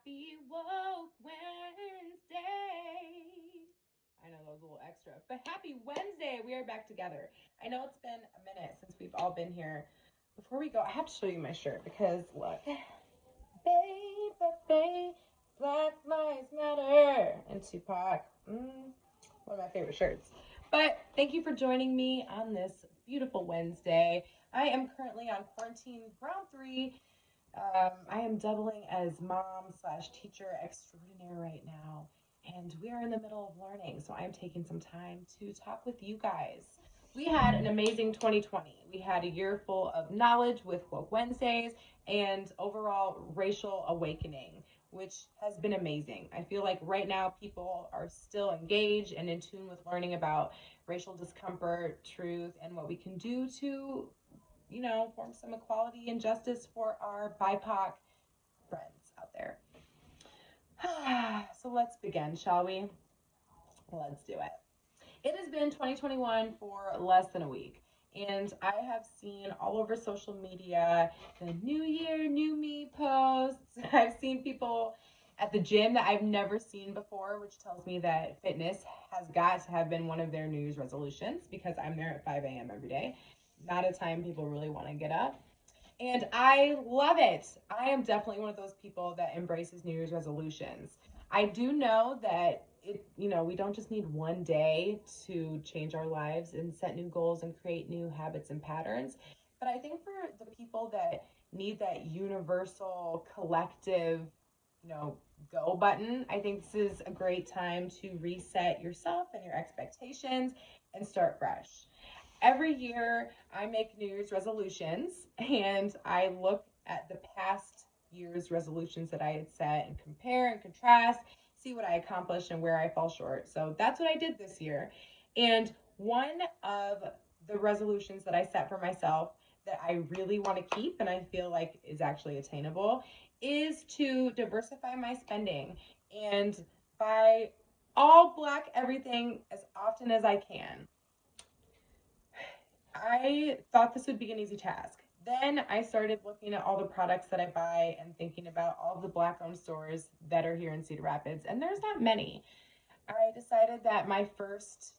Happy Woke Wednesday. I know that was a little extra, but happy Wednesday. We are back together. I know it's been a minute since we've all been here. Before we go, I have to show you my shirt because look, baby, Black Lives Matter, and Tupac. One of my favorite shirts. But thank you for joining me on this beautiful Wednesday. I am currently on quarantine round 3. I am doubling as mom slash teacher extraordinaire right now, and we are in the middle of learning. So I'm taking some time to talk with you guys. We had an amazing 2020. We had a year full of knowledge with Woke Wednesdays and overall racial awakening, which has been amazing. I feel like right now people are still engaged and in tune with learning about racial discomfort, truth, and what we can do to form some equality and justice for our BIPOC friends out there. So let's begin, shall we? Let's do it. It has been 2021 for less than a week, and I have seen all over social media the New Year, New Me posts. I've seen people at the gym that I've never seen before, which tells me that fitness has got to have been one of their New Year's resolutions because I'm there at 5 a.m. every day. Not a time people really want to get up. And I love it. I am definitely one of those people that embraces New Year's resolutions. I do know that we don't just need one day to change our lives and set new goals and create new habits and patterns. But I think for the people that need that universal collective, go button, I think this is a great time to reset yourself and your expectations and start fresh. Every year I make New Year's resolutions and I look at the past year's resolutions that I had set and compare and contrast, see what I accomplished and where I fall short. So that's what I did this year. And one of the resolutions that I set for myself that I really want to keep and I feel like is actually attainable is to diversify my spending and buy all black everything as often as I can. I thought this would be an easy task. Then I started looking at all the products that I buy and thinking about all the black owned stores that are here in Cedar Rapids, and there's not many. I decided that my first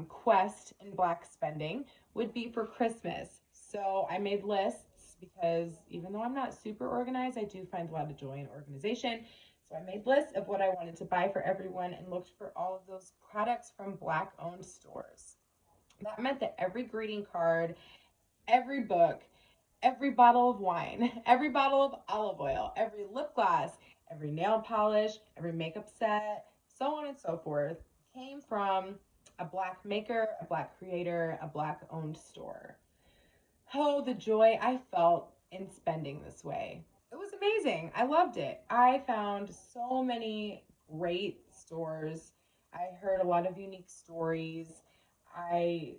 quest in black spending would be for Christmas. So I made lists because even though I'm not super organized, I do find a lot of joy in organization. So I made lists of what I wanted to buy for everyone and looked for all of those products from black owned stores. That meant that every greeting card, every book, every bottle of wine, every bottle of olive oil, every lip gloss, every nail polish, every makeup set, so on and so forth, came from a black maker, a black creator, a black owned store. Oh, the joy I felt in spending this way. It was amazing. I loved it. I found so many great stores. I heard a lot of unique stories. I,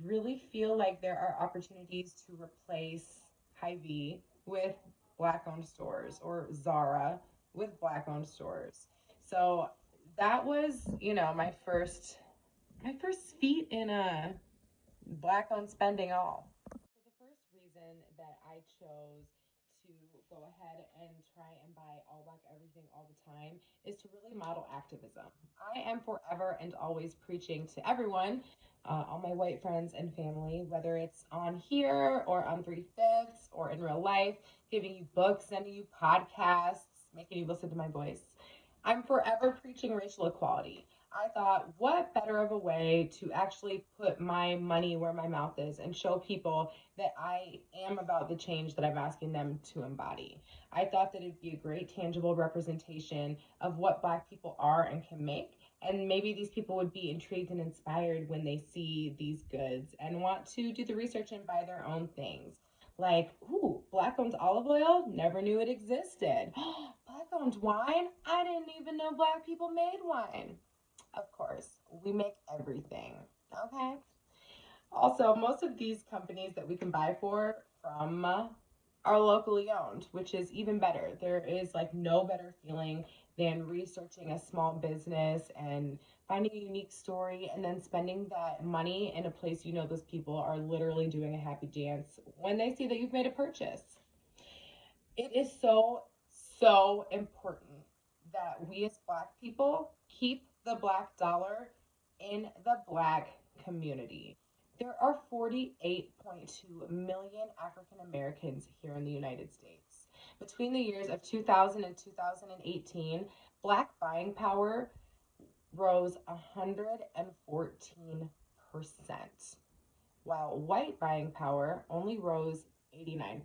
really feel like there are opportunities to replace Hy-Vee with black owned stores or Zara with black owned stores. So that was, my first feat in a black owned spending all. So the first reason that I chose to go ahead and try and buy all black everything all the time is to really model activism. I am forever and always preaching to everyone, all my white friends and family, whether it's on here or on 3/5 or in real life, giving you books, sending you podcasts, making you listen to my voice. I'm forever preaching racial equality. I thought, what better of a way to actually put my money where my mouth is and show people that I am about the change that I'm asking them to embody. I thought that it'd be a great tangible representation of what black people are and can make. And maybe these people would be intrigued and inspired when they see these goods and want to do the research and buy their own things. Like, ooh, black owned olive oil? Never knew it existed. Black owned wine? I didn't even know black people made wine. Of course, we make everything, okay? Also, most of these companies that we can buy from are locally owned, which is even better. There is like no better feeling than researching a small business and finding a unique story and then spending that money in a place those people are literally doing a happy dance when they see that you've made a purchase. It is so so important that we as Black people keep the Black dollar in the Black community. There are 48.2 million African Americans here in the United States. Between the years of 2000 and 2018, Black buying power rose 114%, while white buying power only rose 89%.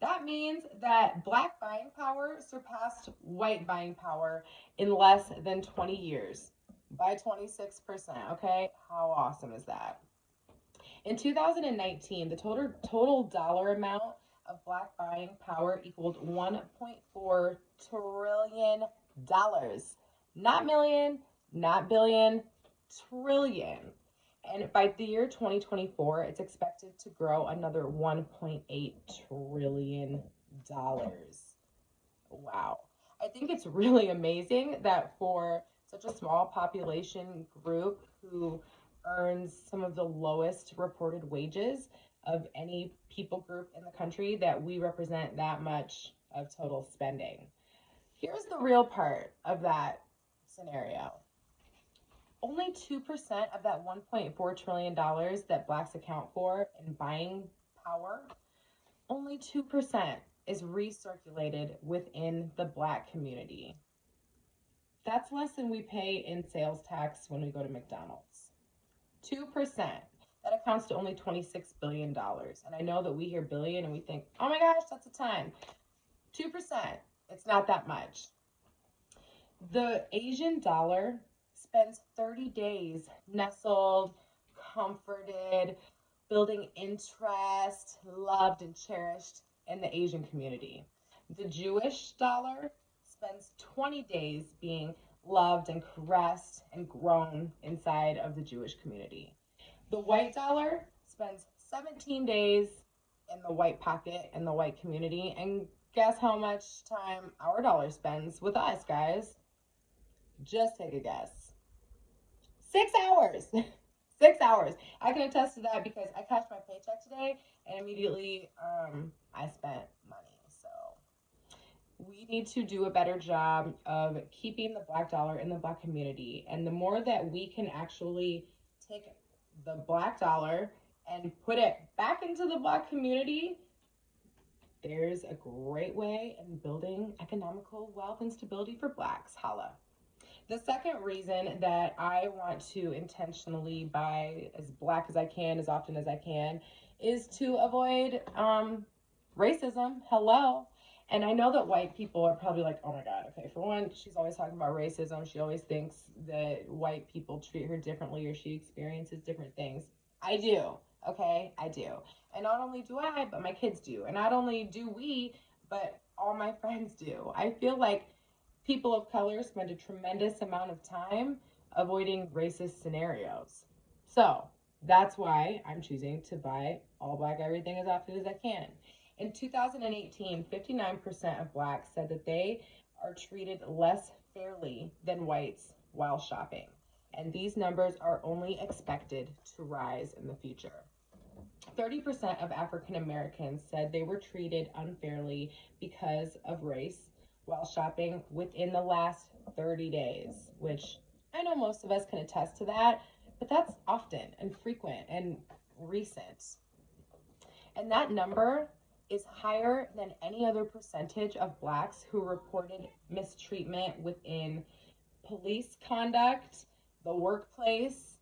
That means that Black buying power surpassed white buying power in less than 20 years by 26%. Okay, how awesome is that? In 2019, the total dollar amount of Black buying power equaled $1.4 trillion. Not million, not billion, trillion. And by the year 2024, it's expected to grow another $1.8 trillion. Wow. I think it's really amazing that for such a small population group who earns some of the lowest reported wages of any people group in the country, that we represent that much of total spending. Here's the real part of that scenario. Only 2% of that $1.4 trillion that Blacks account for in buying power, only 2% is recirculated within the Black community. That's less than we pay in sales tax when we go to McDonald's. 2%. That accounts to only $26 billion. And I know that we hear billion and we think, oh my gosh, that's a ton. 2%. It's not that much. The Asian dollar spends 30 days nestled, comforted, building interest, loved and cherished in the Asian community. The Jewish dollar spends 20 days being loved and caressed and grown inside of the Jewish community. The white dollar spends 17 days in the white pocket in the white community, and guess how much time our dollar spends with us, guys? Just take a guess. 6 hours. 6 hours. I can attest to that because I cashed my paycheck today and immediately I spent money. So we need to do a better job of keeping the Black dollar in the Black community. And the more that we can actually take the Black dollar and put it back into the Black community, there's a great way in building economical wealth and stability for Blacks. Holla. The second reason that I want to intentionally buy as Black as I can, as often as I can, is to avoid racism. Hello. And I know that white people are probably like, oh my God, okay, for one, she's always talking about racism. She always thinks that white people treat her differently or she experiences different things. I do, okay? I do. And not only do I, but my kids do. And not only do we, but all my friends do. I feel like people of color spend a tremendous amount of time avoiding racist scenarios. So that's why I'm choosing to buy all Black everything as often as I can. In 2018, 59% of Blacks said that they are treated less fairly than whites while shopping. And these numbers are only expected to rise in the future. 30% of African Americans said they were treated unfairly because of race while shopping within the last 30 days, which I know most of us can attest to that, but that's often and frequent and recent. And that number is higher than any other percentage of Blacks who reported mistreatment within police conduct, the workplace,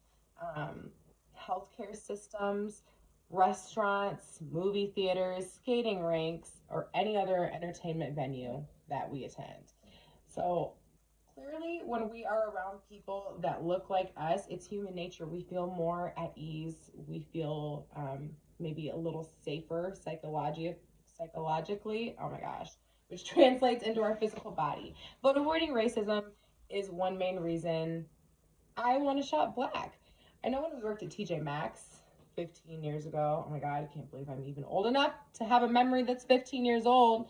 healthcare systems, restaurants, movie theaters, skating rinks, or any other entertainment venue that we attend. So clearly, when we are around people that look like us, it's human nature. We feel more at ease. We feel maybe a little safer psychologically. Oh my gosh, which translates into our physical body. But avoiding racism is one main reason I want to shop Black. I know when we worked at TJ Maxx 15 years ago, oh my God, I can't believe I'm even old enough to have a memory that's 15 years old.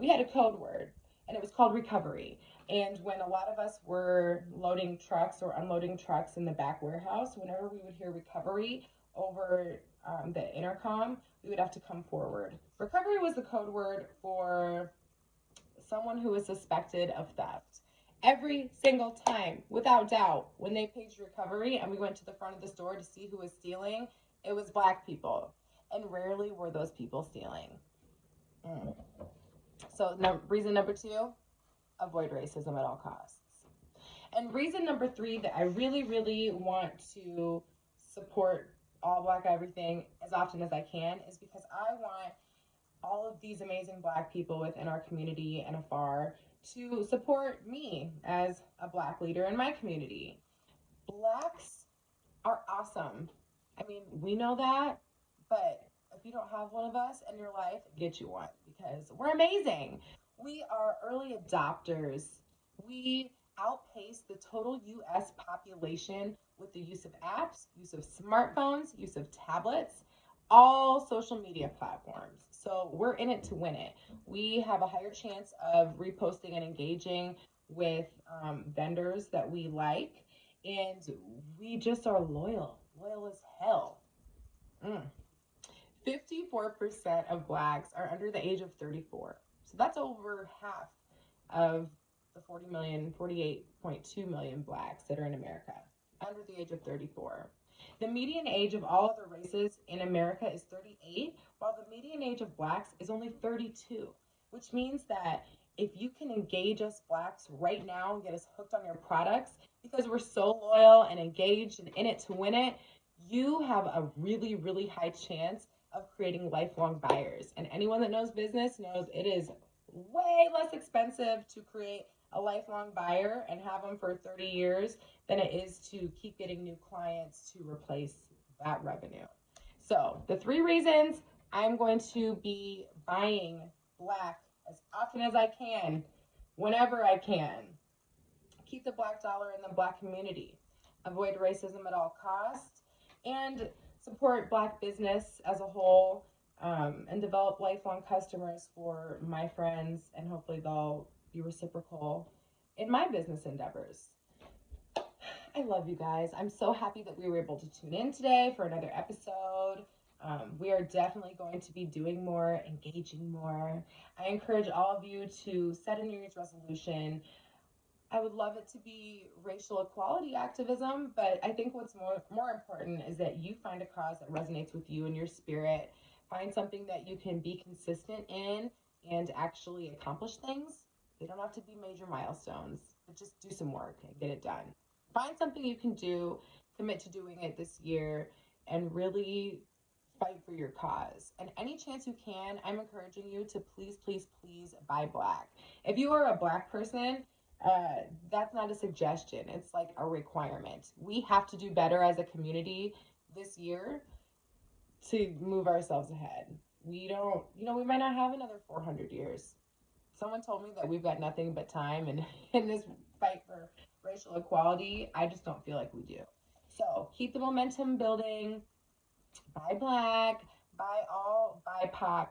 We had a code word, and it was called recovery. And when a lot of us were loading trucks or unloading trucks in the back warehouse, whenever we would hear recovery over the intercom, we would have to come forward. Recovery was the code word for someone who was suspected of theft. Every single time, without doubt, when they paged recovery and we went to the front of the store to see who was stealing, it was Black people. And rarely were those people stealing. So reason number 2, avoid racism at all costs. And reason number 3 that I really, really want to support all Black everything as often as I can is because I want all of these amazing Black people within our community and afar to support me as a Black leader in my community. Blacks are awesome. I mean, we know that, but if you don't have one of us in your life, get you one because we're amazing. We are early adopters. We outpace the total U.S. population with the use of apps, use of smartphones, use of tablets, all social media platforms. So we're in it to win it. We have a higher chance of reposting and engaging with vendors that we like, and we just are loyal as hell. 54% of Blacks are under the age of 34. So that's over half of the 48.2 million Blacks that are in America under the age of 34. The median age of all other races in America is 38, while the median age of Blacks is only 32, which means that if you can engage us Blacks right now and get us hooked on your products, because we're so loyal and engaged and in it to win it, you have a really, really high chance of creating lifelong buyers. And anyone that knows business knows it is way less expensive to create a lifelong buyer and have them for 30 years than it is to keep getting new clients to replace that revenue. So the 3 reasons I'm going to be buying Black as often as I can, whenever I can. Keep the Black dollar in the Black community. Avoid racism at all costs. And support Black business as a whole, and develop lifelong customers for my friends, and hopefully they'll be reciprocal in my business endeavors. I love you guys. I'm so happy that we were able to tune in today for another episode. We are definitely going to be doing more, engaging more. I encourage all of you to set a New Year's resolution. I would love it to be racial equality activism, but I think what's more important is that you find a cause that resonates with you and your spirit. Find something that you can be consistent in and actually accomplish things. They don't have to be major milestones, but just do some work and get it done. Find something you can do, commit to doing it this year, and really fight for your cause. And any chance you can, I'm encouraging you to please, please, please buy Black. If you are a Black person, that's not a suggestion. It's like a requirement. We have to do better as a community this year to move ourselves ahead. We might not have another 400 years. Someone told me that we've got nothing but time, and in this fight for racial equality, I just don't feel like we do. So keep the momentum building. Buy Black. Buy all BIPOC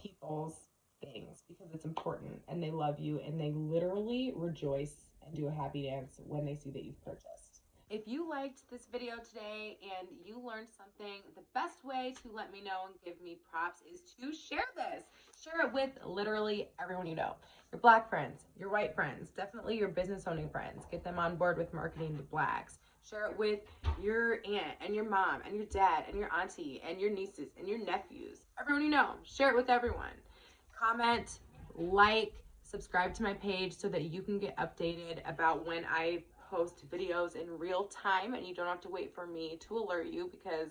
people's things because it's important, and they love you, and they literally rejoice and do a happy dance when they see that you've purchased. If you liked this video today and you learned something, the best way to let me know and give me props is to share this. Share it with literally everyone you know. Your Black friends, your white friends, definitely your business owning friends. Get them on board with marketing to Blacks. Share it with your aunt and your mom and your dad and your auntie and your nieces and your nephews. Everyone you know. Share it with everyone. Comment, like, subscribe to my page so that you can get updated about when I post videos in real time and you don't have to wait for me to alert you because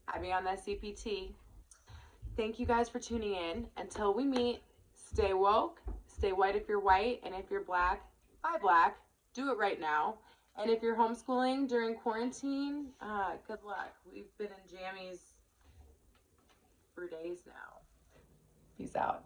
I be on that CPT. Thank you guys for tuning in. Until we meet, stay woke, stay white if you're white, and if you're Black, buy Black. Do it right now. And if you're homeschooling during quarantine, good luck. We've been in jammies for days now. Peace out.